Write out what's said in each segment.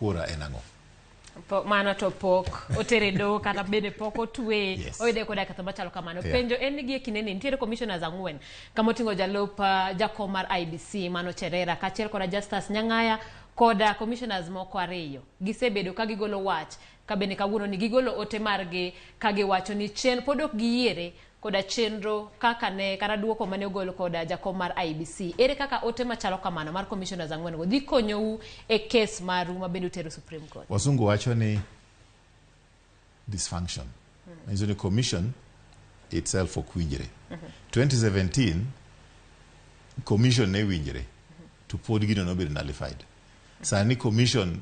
kura en ang'o. Mano to pok oteredo kata bede pok otwe oyude koda kata machalo kamano penjo en gi kinene nitiere commissioners ang'wen kama oting'o jalup jakom mar IBC Mano Cherera kachiel koda Justus Nyang'aya koda commissioners moko ariyo gisebedo ka gigolo wach ka bende kawuono ni gigolo ote margi ka giwacho ni pod ok giyiere koda chenro kaka ne kata duoko mane ogolo koda jakom mar IBC. Ere kaka ote machalo kamano mar commissioners ang'wen go dhi konyou e kes maru ma bende utero Supreme Court? Wasungu wacho ni dysfunction. Hizo ni commission itself okwinjire. 2017 commission ne winjire to pod gino no bedo nullified. Sani commission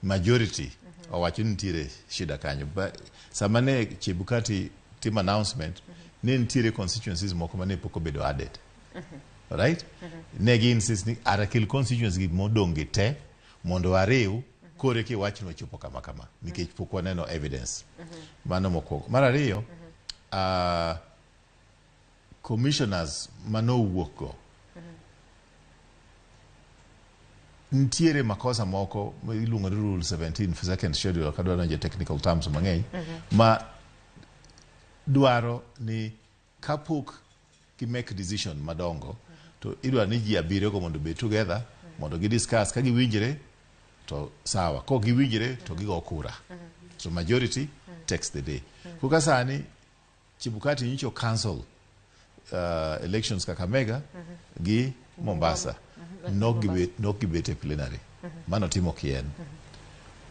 majority owacho ni nitiere shida kanyo. Samane Chebukati team announcement ne nitiere constituencies moko mane pok obedo added. Right? Negi insist ni arakil constituencies gi modonge te mondo ariw kore ki wach no chopo kama kama nikech pok waneno evidence. Mano mokwongo. Mar ariyo commissioners mano wuok go nitiere makosa moko iluongo ni rule 17 for second schedule kadwa donjo technical terms mang'eny ma dwaro ni kapok ki make decision madongo to idwa ni ji abiriyo go mondo be together mondo gi discuss ka giwinjire to sawa ko giwinjire to gigo kura so majority takes the day. Kuka sani Chebukati nyicho cancel elections Kakamega gi Mombasa nok gibete plenary mano timo kien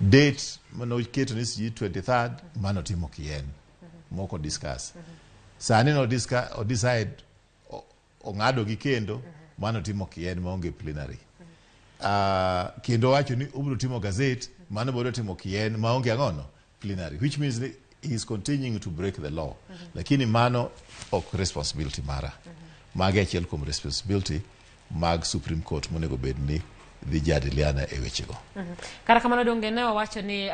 date mano keto ni 23rd mano timo kien moko discuss sani no discuss o decide ong'ado gi kendo mano timo kien maonge plenary kendo wacho ni ubro timo gazette mano biro timo kien maonge ang'ono plenary, which means he is continuing to break the law. Lakini mano ok responsibility mara mage achiel kuom responsibility mag Supreme Court monego bed ni dhi jadiliana e wechego. Kara kamano donge ne wawacho ni